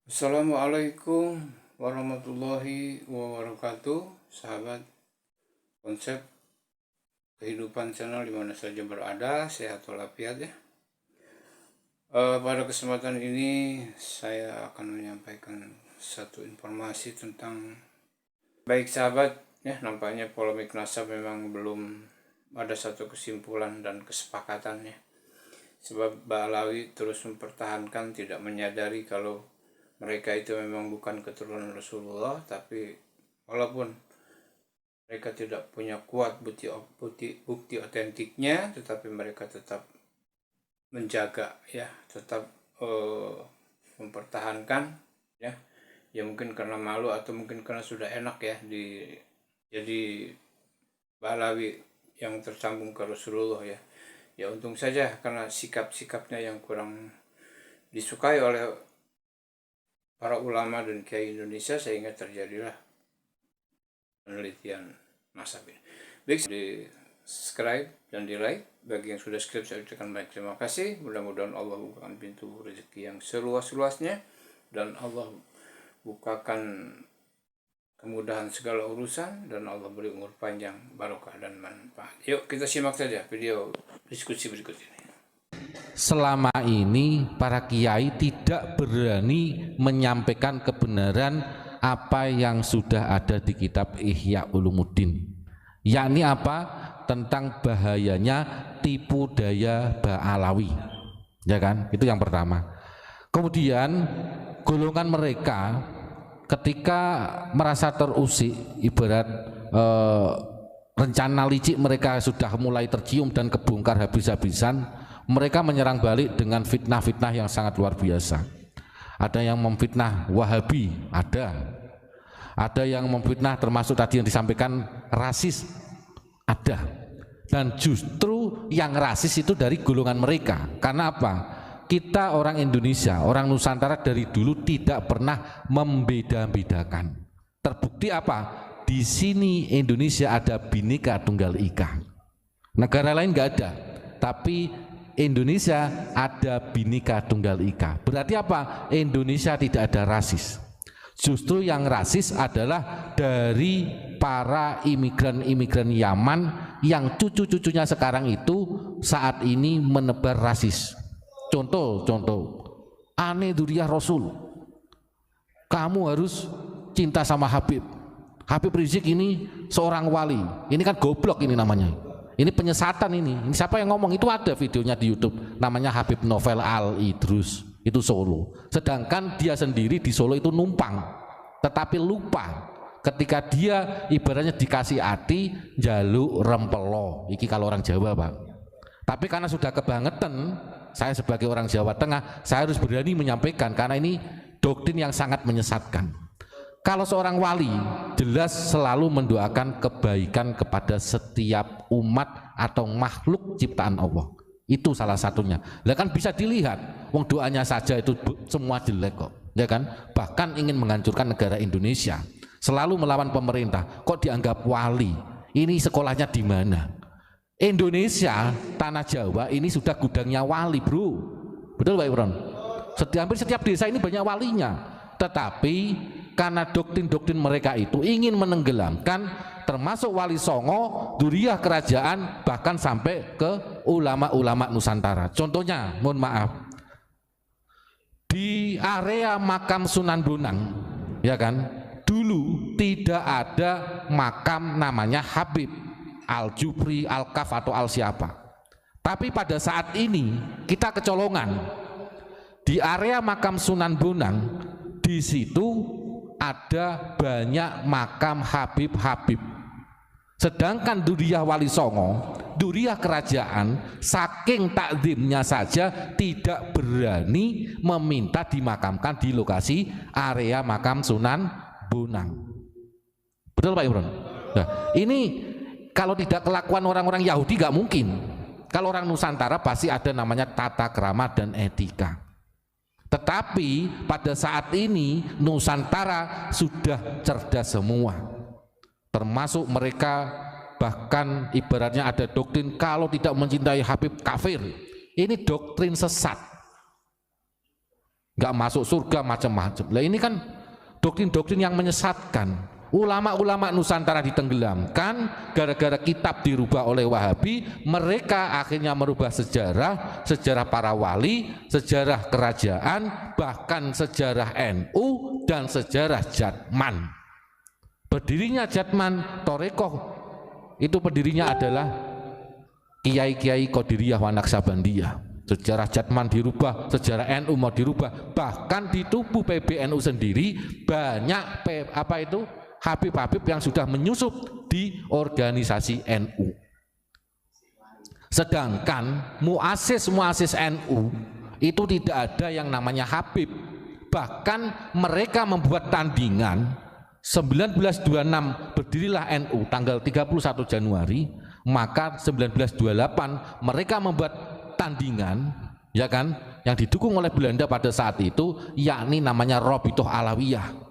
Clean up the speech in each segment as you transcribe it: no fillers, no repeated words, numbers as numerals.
Assalamualaikum warahmatullahi wabarakatuh, sahabat konsep kehidupan channel dimana saja berada, sehat walafiat ya. Pada kesempatan ini saya akan menyampaikan satu informasi tentang baik sahabat ya, nampaknya polemik nasab memang belum ada satu kesimpulan dan kesepakatannya. Sebab Ba'alawi terus mempertahankan tidak menyadari kalau mereka itu memang bukan keturunan Rasulullah, tapi walaupun mereka tidak punya kuat bukti otentiknya, tetapi mereka tetap menjaga ya, tetap mempertahankan ya. Ya mungkin karena malu atau mungkin karena sudah enak ya jadi Ba'alawi yang tersambung ke Rasulullah ya. Ya untung saja karena sikap-sikapnya yang kurang disukai oleh para ulama dan kiai Indonesia, sehingga terjadilah penelitian nasab ini. Baik, di subscribe dan di like. Bagi yang sudah subscribe saya ucapkan banyak terima kasih. Mudah-mudahan Allah bukakan pintu rezeki yang seluas-luasnya dan Allah bukakan kemudahan segala urusan dan Allah beri umur panjang, barokah dan manfaat. Yuk kita simak saja video diskusi berikut ini. Selama ini para kiai tidak berani menyampaikan kebenaran apa yang sudah ada di kitab Ihya Ulumuddin, yakni apa? Tentang bahayanya tipu daya Ba'alawi, ya kan? Itu yang pertama. Kemudian golongan mereka ketika merasa terusik, ibarat rencana licik mereka sudah mulai tercium dan kebongkar habis-habisan, mereka menyerang balik dengan fitnah-fitnah yang sangat luar biasa. Ada yang memfitnah Wahabi, ada yang memfitnah termasuk tadi yang disampaikan rasis, ada. Dan justru yang rasis itu dari golongan mereka. Karena apa? Kita orang Indonesia, orang Nusantara dari dulu tidak pernah membeda-bedakan. Terbukti apa? Di sini Indonesia ada Bhinneka Tunggal Ika. Negara lain nggak ada, tapi Indonesia ada Bhinneka Tunggal Ika. Berarti apa? Indonesia tidak ada rasis. Justru yang rasis adalah dari para imigran-imigran Yaman yang cucu-cucunya sekarang itu saat ini menebar rasis. Contoh, Ane Duriyah Rasul, kamu harus cinta sama Habib Rizik, ini seorang wali. Ini kan goblok ini namanya. Ini penyesatan ini. Ini siapa yang ngomong? Itu ada videonya di YouTube, namanya Habib Novel Al Idrus, itu Solo. Sedangkan dia sendiri di Solo itu numpang, tetapi lupa ketika dia ibaratnya dikasih hati jaluk rempelo. Iki kalau orang Jawa, Pak. Tapi karena sudah kebangetan, saya sebagai orang Jawa Tengah, saya harus berani menyampaikan karena ini doktrin yang sangat menyesatkan. Kalau seorang wali jelas selalu mendoakan kebaikan kepada setiap umat atau makhluk ciptaan Allah. Itu salah satunya. Lah kan bisa dilihat, wong doanya saja itu semua jelek kok, ya kan? Bahkan ingin menghancurkan negara Indonesia, selalu melawan pemerintah, kok dianggap wali. Ini sekolahnya di mana? Indonesia, tanah Jawa ini sudah gudangnya wali, bro. Betul Pak Ibron? Hampir setiap desa ini banyak walinya. Tetapi karena doktrin-doktrin mereka itu ingin menenggelamkan termasuk Wali Songo, Duriyah kerajaan, bahkan sampai ke ulama-ulama Nusantara. Contohnya, mohon maaf, di area makam Sunan Bonang, ya kan, dulu tidak ada makam namanya Habib Al-Jufri, Al-Kaf atau Al-Siapa. Tapi pada saat ini kita kecolongan di area makam Sunan Bonang, di situ ada banyak makam Habib. Sedangkan Duriyah Wali Songo, Duriyah kerajaan, saking takzimnya saja tidak berani meminta dimakamkan di lokasi area makam Sunan Bonang. Betul Pak Ibron? Nah, ini kalau tidak kelakuan orang-orang Yahudi nggak mungkin. Kalau orang Nusantara pasti ada namanya tata krama dan etika. Tetapi pada saat ini Nusantara sudah cerdas semua, termasuk mereka bahkan ibaratnya ada doktrin kalau tidak mencintai Habib kafir. Ini doktrin sesat. nggak masuk surga macam-macam. Lah ini kan doktrin-doktrin yang menyesatkan. Ulama-ulama Nusantara ditenggelamkan gara-gara kitab dirubah oleh Wahabi. Mereka akhirnya merubah sejarah, sejarah para wali, sejarah kerajaan, bahkan sejarah NU dan sejarah Jatman. Berdirinya Jatman Torekoh itu pendirinya adalah Kiai-Kiai Qadiriyah wa Naqsabandiyah. Sejarah Jatman dirubah, sejarah NU mau dirubah, bahkan di tubuh PBNU sendiri banyak Habib-habib yang sudah menyusup di organisasi NU. Sedangkan muasis NU itu tidak ada yang namanya Habib. Bahkan mereka membuat tandingan 1926 berdirilah NU tanggal 31 Januari, maka 1928 mereka membuat tandingan, ya kan, yang didukung oleh Belanda pada saat itu, yakni namanya Robitoh Alawiyah.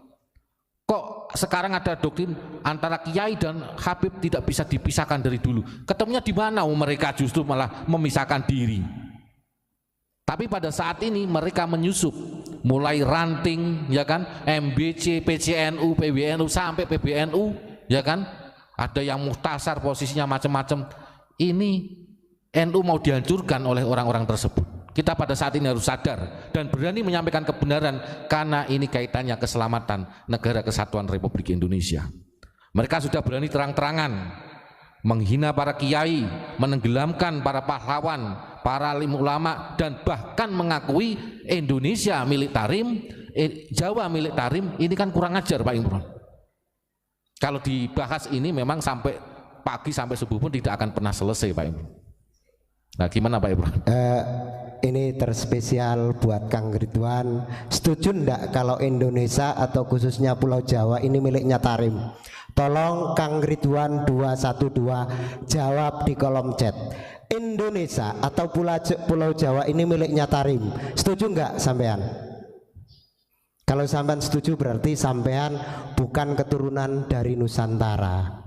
Kok sekarang ada doktrin antara kiai dan habib tidak bisa dipisahkan dari dulu? Ketemunya di mana? Mereka justru malah memisahkan diri. Tapi pada saat ini mereka menyusup, mulai ranting, ya kan, MBC, PCNU, PBNU sampai PBNU, ya kan, ada yang muhtasar posisinya macam-macam. Ini NU mau dihancurkan oleh orang-orang tersebut. Kita pada saat ini harus sadar dan berani menyampaikan kebenaran, karena ini kaitannya keselamatan negara kesatuan Republik Indonesia. Mereka sudah berani terang-terangan menghina para kiai, menenggelamkan para pahlawan, para alim ulama, dan bahkan mengakui Indonesia milik Tarim, Jawa milik Tarim. Ini kan kurang ajar Pak Imron. Kalau dibahas ini memang sampai pagi sampai subuh pun tidak akan pernah selesai Pak Imron. Nah gimana Pak Imron? Ini terspesial buat Kang Ridwan. Setuju enggak kalau Indonesia atau khususnya Pulau Jawa ini miliknya Tarim? Tolong Kang Ridwan 212 jawab di kolom chat. Indonesia atau Pulau Jawa ini miliknya Tarim. Setuju enggak sampean? Kalau sampean setuju berarti sampean bukan keturunan dari Nusantara.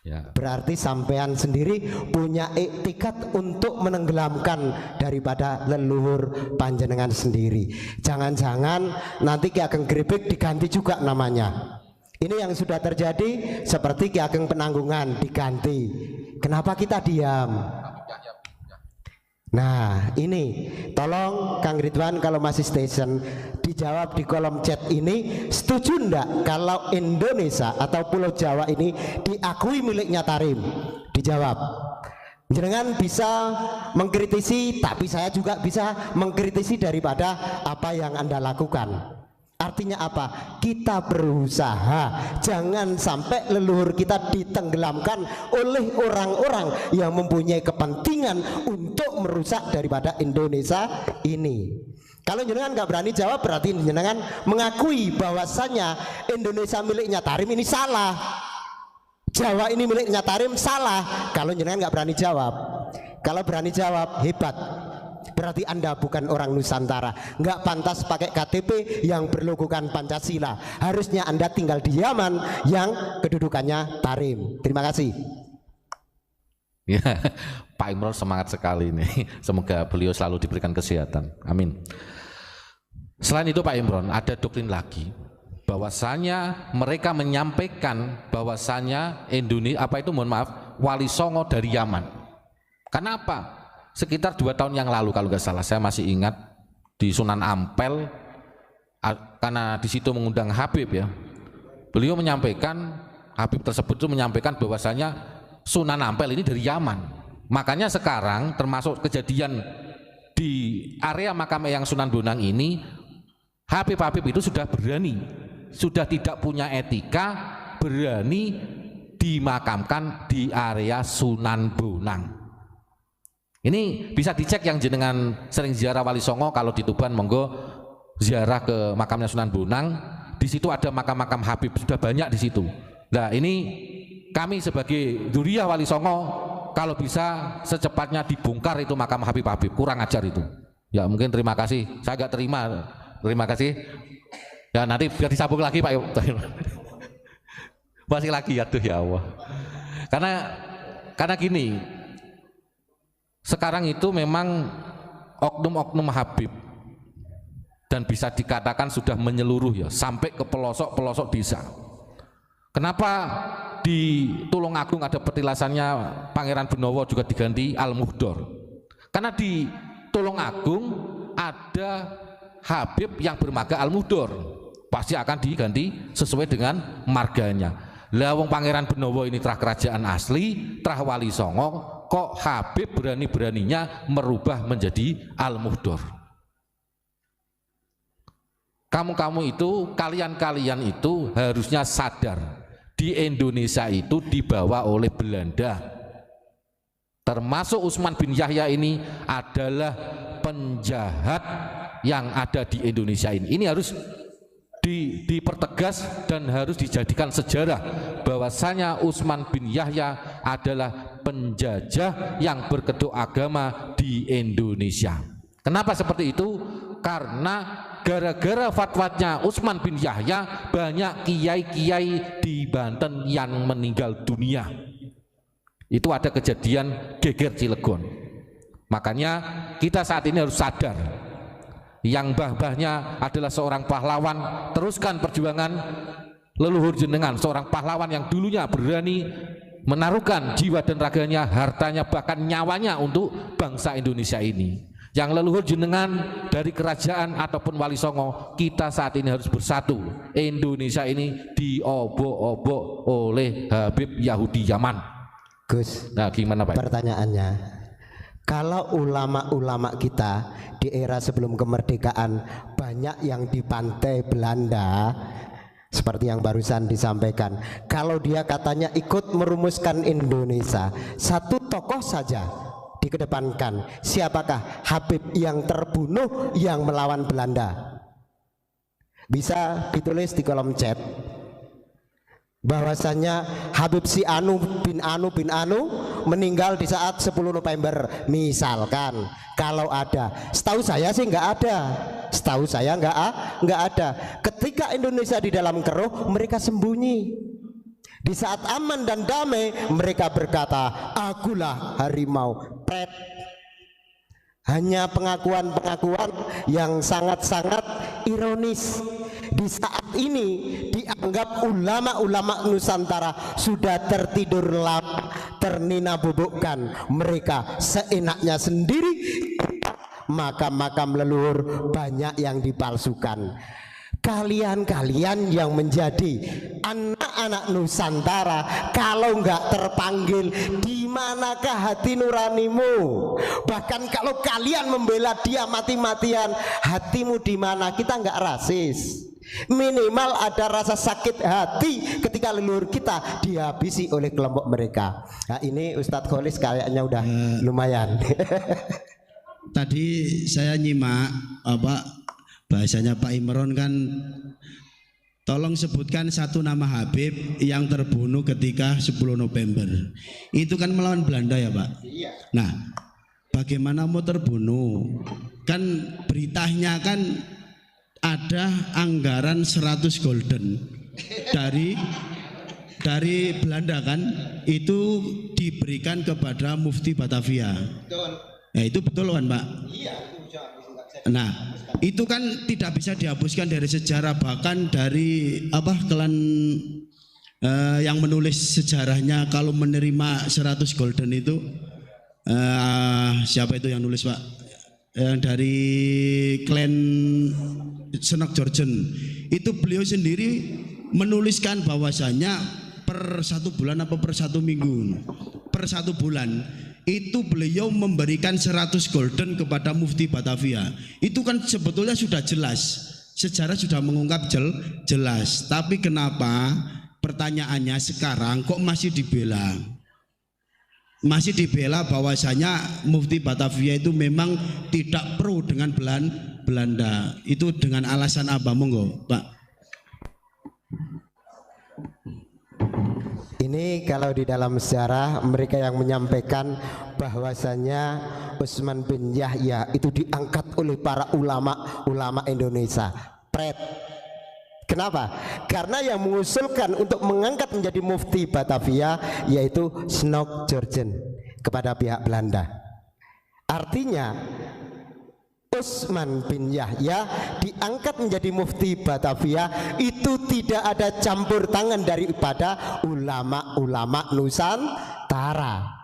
Ya. Berarti sampean sendiri punya iktikat untuk menenggelamkan daripada leluhur panjenengan sendiri. Jangan-jangan nanti Ki Ageng Grebek diganti juga namanya. Ini yang sudah terjadi, seperti Ki Ageng Penanggungan diganti. Kenapa kita diam? Nah ini tolong Kang Ridwan kalau masih station dijawab di kolom chat ini, setuju enggak kalau Indonesia atau Pulau Jawa ini diakui miliknya Tarim? Dijawab. Jangan bisa mengkritisi, tapi saya juga bisa mengkritisi daripada apa yang Anda lakukan. Artinya apa? Kita berusaha jangan sampai leluhur kita ditenggelamkan oleh orang-orang yang mempunyai kepentingan untuk merusak daripada Indonesia ini. Kalau jenengan nggak berani jawab, berarti jenengan mengakui bahwasannya Indonesia miliknya Tarim ini salah, Jawa ini miliknya Tarim salah. Kalau jenengan nggak berani jawab, kalau berani jawab hebat. Berarti Anda bukan orang Nusantara, nggak pantas pakai KTP yang berlogokan Pancasila. Harusnya Anda tinggal di Yaman yang kedudukannya Tarim. Terima kasih. Ya, Pak Imron semangat sekali ini. Semoga beliau selalu diberikan kesehatan. Amin. Selain itu Pak Imron, ada doktrin lagi bahwasanya mereka menyampaikan bahwasanya Indonesia Wali Songo dari Yaman. Kenapa? Sekitar 2 tahun yang lalu kalau nggak salah, saya masih ingat di Sunan Ampel, karena di situ mengundang Habib ya. Beliau menyampaikan, Habib tersebut itu menyampaikan bahwasanya Sunan Ampel ini dari Yaman. Makanya sekarang termasuk kejadian di area makam Eyang Sunan Bonang ini, Habib-habib itu sudah berani, sudah tidak punya etika, berani dimakamkan di area Sunan Bonang. Ini bisa dicek yang jenengan sering ziarah Wali Songo, kalau di Tuban monggo ziarah ke makamnya Sunan Bonang. Di situ ada makam-makam Habib, sudah banyak di situ. Nah ini kami sebagai dzurriyyah Wali Songo, kalau bisa secepatnya dibongkar itu makam Habib-habib, kurang ajar itu. Ya mungkin terima kasih, saya agak terima kasih. Ya nanti biar disambung lagi Pak. Masih lagi ya tuh ya Allah. Karena gini. Sekarang itu memang oknum-oknum Habib dan bisa dikatakan sudah menyeluruh ya, sampai ke pelosok-pelosok desa. Kenapa di Tulungagung ada petilasannya Pangeran Benowo juga diganti Al-Muhdor? Karena di Tulungagung ada Habib yang bermarga Al-Muhdor, pasti akan diganti sesuai dengan marganya. Lah wong Pangeran Benowo ini trah kerajaan asli, trah Wali Songo, kok Habib berani-beraninya merubah menjadi Al-Muhdor? Kamu-kamu itu, kalian-kalian itu harusnya sadar, di Indonesia itu dibawa oleh Belanda. Termasuk Utsman bin Yahya ini adalah penjahat yang ada di Indonesia ini. Ini harus dipertegas dan harus dijadikan sejarah bahwasanya Utsman bin Yahya adalah penjajah yang berkedok agama di Indonesia. Kenapa seperti itu? Karena gara-gara fatwanya Utsman bin Yahya banyak kiai-kiai di Banten yang meninggal dunia. Itu ada kejadian geger Cilegon. Makanya kita saat ini harus sadar, yang mbah-mbahnya adalah seorang pahlawan, teruskan perjuangan leluhur jenengan, seorang pahlawan yang dulunya berani menaruhkan jiwa dan raganya, hartanya, bahkan nyawanya untuk bangsa Indonesia ini. Yang leluhur jenengan dari kerajaan ataupun Wali Songo, kita saat ini harus bersatu. Indonesia ini diobok-obok oleh Habib Yahudi Yaman. Gus, nah gimana Pak? Pertanyaannya, kalau ulama-ulama kita di era sebelum kemerdekaan banyak yang dibantai Belanda, seperti yang barusan disampaikan, kalau dia katanya ikut merumuskan Indonesia, satu tokoh saja dikedepankan, siapakah? Habib yang terbunuh yang melawan Belanda. Bisa ditulis di kolom chat bahwasanya Habib si Anu bin Anu meninggal di saat 10 November misalkan. Kalau ada, setahu saya sih nggak ada, setahu saya nggak ada. Ketika Indonesia di dalam keruh, mereka sembunyi. Di saat aman dan damai, mereka berkata, akulah harimau. Pret. Hanya pengakuan-pengakuan yang sangat-sangat ironis. Di saat ini dianggap ulama-ulama Nusantara sudah tertidur lama, ternina bubukkan. Mereka seenaknya sendiri, makam-makam leluhur banyak yang dipalsukan. Kalian-kalian yang menjadi anak-anak Nusantara, kalau nggak terpanggil, di manakah hati nuranimu? Bahkan kalau kalian membela dia mati-matian, hatimu di mana? Kita nggak rasis. Minimal ada rasa sakit hati ketika leluhur kita dihabisi oleh kelompok mereka. Nah, ini Ustadz Kholis kayaknya udah lumayan. Tadi saya nyimak bahasanya Pak Imron kan, tolong sebutkan satu nama Habib yang terbunuh ketika 10 November. Itu kan melawan Belanda ya Pak? Iya. Nah, bagaimana mau terbunuh? Kan beritanya kan ada anggaran 100 golden dari Belanda kan, itu diberikan kepada Mufti Batavia. Betul. Nah, itu betul kan Pak? Iya. Nah, itu kan tidak bisa dihapuskan dari sejarah, bahkan dari klan yang menulis sejarahnya kalau menerima 100 golden itu siapa itu yang nulis Pak? Yang dari klan Senok Jorjen itu, beliau sendiri menuliskan bahwasanya per 1 bulan apa per 1 minggu, per 1 bulan itu beliau memberikan 100 golden kepada Mufti Batavia. Itu kan sebetulnya sudah jelas, sejarah sudah mengungkap jelas. Tapi kenapa pertanyaannya sekarang kok masih dibela? Masih dibela bahwasanya Mufti Batavia itu memang tidak pro dengan Belanda. Itu dengan alasan apa, monggo Pak? Ini kalau di dalam sejarah mereka yang menyampaikan bahwasanya Utsman bin Yahya itu diangkat oleh para ulama Indonesia. Pret. Kenapa? Karena yang mengusulkan untuk mengangkat menjadi Mufti Batavia yaitu Senok Jorjen kepada pihak Belanda. Artinya Utsman bin Yahya diangkat menjadi mufti Batavia itu tidak ada campur tangan daripada ulama-ulama Nusantara.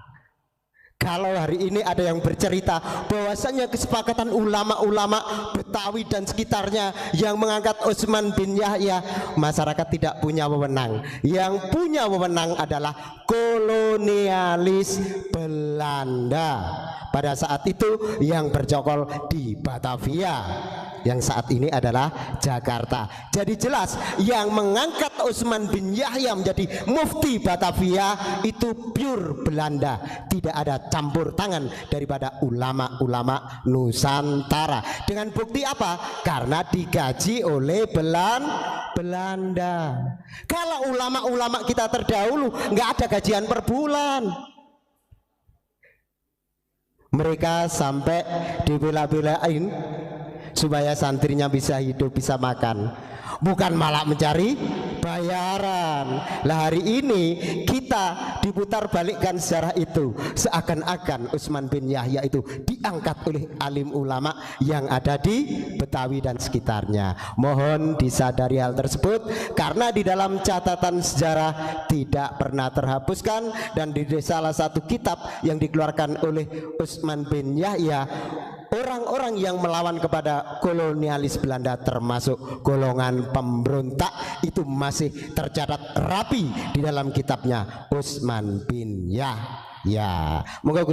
Kalau hari ini ada yang bercerita bahwasanya kesepakatan ulama-ulama Betawi dan sekitarnya yang mengangkat Utsman bin Yahya, masyarakat tidak punya wewenang. Yang punya wewenang adalah kolonialis Belanda. Pada saat itu yang bercokol di Batavia, yang saat ini adalah Jakarta. Jadi jelas yang mengangkat Utsman bin Yahya menjadi mufti Batavia itu pure Belanda, tidak ada campur tangan daripada ulama-ulama Nusantara. Dengan bukti apa? Karena digaji oleh Belanda. Kalau ulama-ulama kita terdahulu nggak ada gajian per bulan. Mereka sampai dibela-belain supaya santrinya bisa hidup, bisa makan, bukan malah mencari bayaran. Lah hari ini kita diputar balikkan sejarah itu, seakan-akan Utsman bin Yahya itu diangkat oleh alim ulama yang ada di Betawi dan sekitarnya. Mohon disadari hal tersebut, karena di dalam catatan sejarah tidak pernah terhapuskan, dan di salah satu kitab yang dikeluarkan oleh Utsman bin Yahya, orang-orang yang melawan kepada kolonialis Belanda termasuk golongan pemberontak itu masih tercatat rapi di dalam kitabnya Utsman bin Yahya. Moga